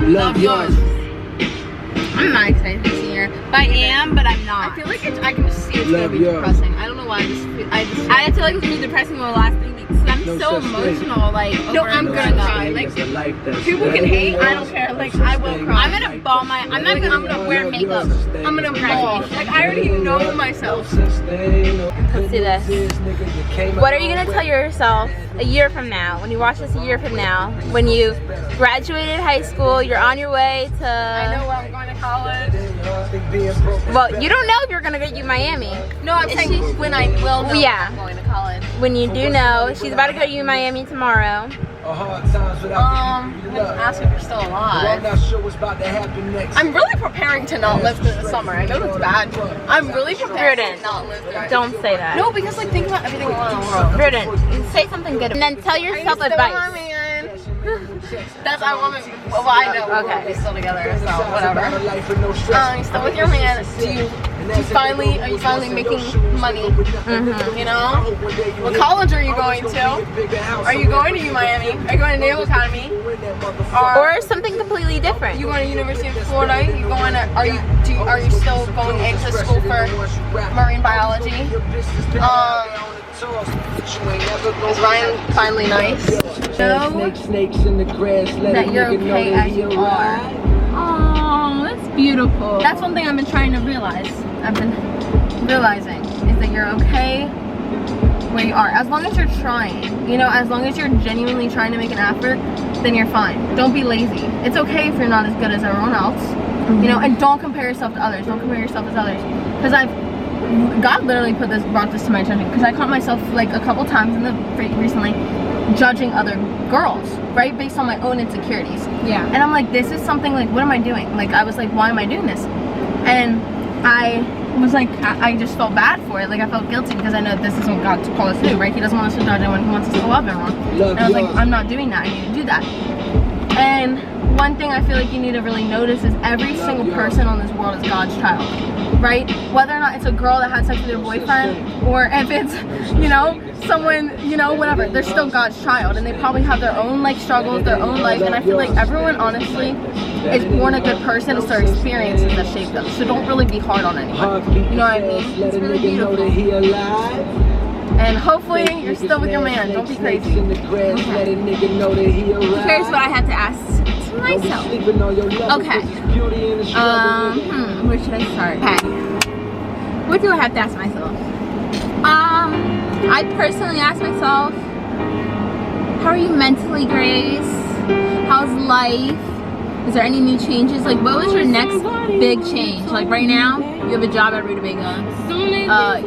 Love yours. I'm not excited this year. But I am, but I'm not. I feel like I can just see it's gonna be depressing. I don't know why. I feel like it's gonna be depressing over the last 3 weeks. I'm so emotional, like. No, I'm gonna cry. Like, people can hate. I don't care. Like, I will cry. I'm gonna ball my. I'm gonna wear makeup. I'm gonna bawl. Like, I already know myself. Let's do this. What are you gonna tell yourself a year from now? When you watch this a year from now, when you graduated high school, you're on your way to. I know where I'm going to college. Well, you don't know if you're gonna get you Miami. No, I'm saying when I will know yeah. I'm going to college. When you do know, she's about to go to you Miami tomorrow. I'm gonna ask if you're still alive. I'm really preparing to not live through the summer. I know it's bad. I'm really prepared to not live through it. Don't say that. No, because like think about everything going on in the world. Riordan, say something good and then tell yourself advice. That's I want to. Well, I know. Okay, we're still together, so whatever. You're still with your man. Are you finally making money? You know. What college are you going to? Are you going to Miami? Are you going to Naval Academy? Or something completely different? You going to University of Florida? You going to? Are you still going into school for marine biology? Is Ryan finally nice? Know that you're okay as you are. Oh, that's beautiful. That's one thing I've been trying to realize. I've been realizing is that you're okay where you are. As long as you're trying, you know, as long as you're genuinely trying to make an effort, then you're fine. Don't be lazy. It's okay if you're not as good as everyone else, you know, and don't compare yourself to others. Don't compare yourself to others. Because God literally brought this to my attention because I caught myself like a couple times recently judging other girls, right, based on my own insecurities. Yeah. And I'm like, this is something like, what am I doing? Like, I was like, why am I doing this? And I was like, I just felt bad for it. Like, I felt guilty because I know this is what God called us to do, right? He doesn't want us to judge anyone. He wants us to love everyone. And I was like, I'm not doing that. I need to do that. And one thing I feel like you need to really notice is every single person on this world is God's child, right? Whether or not it's a girl that had sex with their boyfriend, or if it's, you know, someone, you know, whatever, they're still God's child, and they probably have their own like struggles, their own life, and I feel like everyone honestly is born a good person. It's their experiences that shape them. So don't really be hard on anyone. You know what I mean? It's really beautiful. And hopefully you're still with your man. Don't be crazy. Okay. Here's what I have to ask to myself. Okay. Where should I start? Okay. What do I have to ask myself? I personally ask myself, how are you mentally, Grace? How's life? Is there any new changes? Like, what was your next big change? Like, right now, you have a job at Riordan.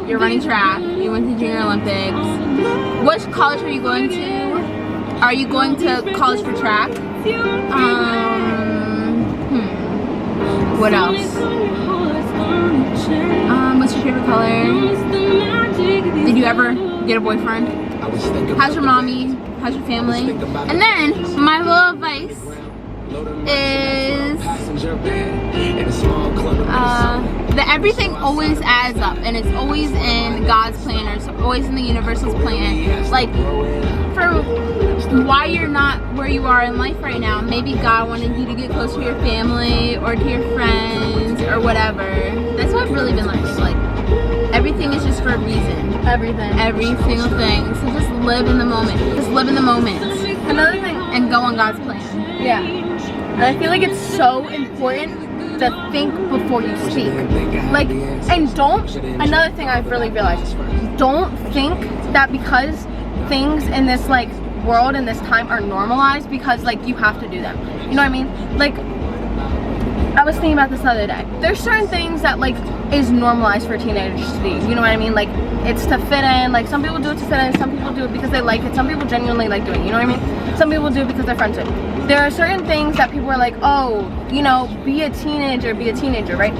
You're running track. You went to Junior Olympics. Which college are you going to? Are you going to college for track? What else? What's your favorite color? Did you ever get a boyfriend? How's your mommy? How's your family? And then, my little advice is that everything always adds up, and it's always in God's plan, or it's always in the universe's plan. Like, for why you're not where you are in life right now, maybe God wanted you to get close to your family or to your friends or whatever. That's what I've really been learning. Like, everything is just for a reason. Every single thing. So just live in the moment. Just live in the moment. Another thing, and go on God's plan. yeah. And I feel like it's so important to think before you speak. Like, and another thing I've really realized, don't think that because things in this like world and this time are normalized because like you have to do them. You know what I mean? Like, I was thinking about this the other day. There's certain things that like is normalized for teenagers to do. You know what I mean? Like, it's to fit in. Like, some people do it to fit in, some people do it because they like it, some people genuinely like doing it. You know what I mean? Some people do it because they're friends with it. There are certain things that people are like, oh, you know, be a teenager, right?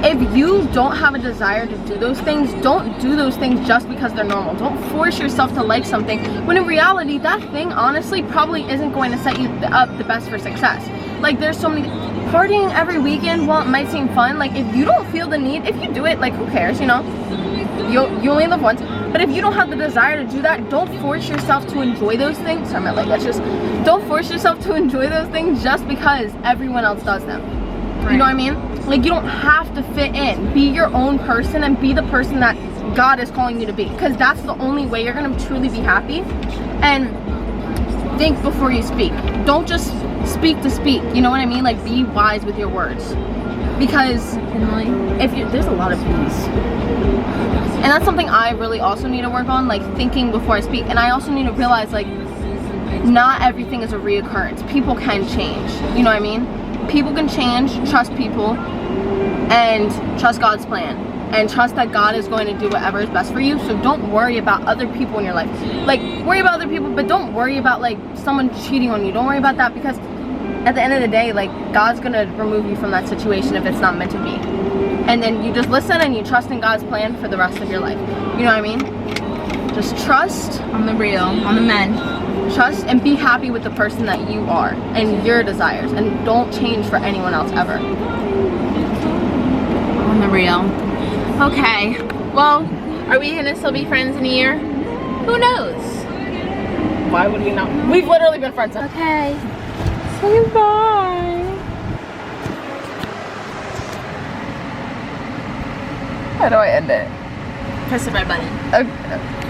If you don't have a desire to do those things, don't do those things just because they're normal. Don't force yourself to like something when in reality that thing honestly probably isn't going to set you up the best for success. Like, there's so many, partying every weekend, while it might seem fun, like if you don't feel the need, if you do it, like who cares, you know? You only live once. But if you don't have the desire to do that, don't force yourself to enjoy those things. Sorry, my leg, that's just, don't force yourself to enjoy those things just because everyone else does them. You know what I mean? Like, you don't have to fit in. Be your own person and be the person that God is calling you to be, because that's the only way you're gonna truly be happy. And think before you speak. Don't just speak to speak, you know what I mean? Like, be wise with your words, because if you, there's a lot of bees, and that's something I really also need to work on, like thinking before I speak. And I also need to realize, like, not everything is a reoccurrence. People can change, you know what I mean? People can change. Trust people and trust God's plan, and trust that God is going to do whatever is best for you. So don't worry about other people in your life. Like, worry about other people, but don't worry about like someone cheating on you. Don't worry about that, because at the end of the day, like, God's gonna remove you from that situation if it's not meant to be. And then you just listen and you trust in God's plan for the rest of your life. You know what I mean? Just trust On the real, on the men. Trust and be happy with the person that you are and your desires, and don't change for anyone else ever. On the real. Okay, well, are we gonna still be friends in a year? Who knows? Why would we not? We've literally been friends. Okay, say bye. How do I end it? Press the red button. Okay.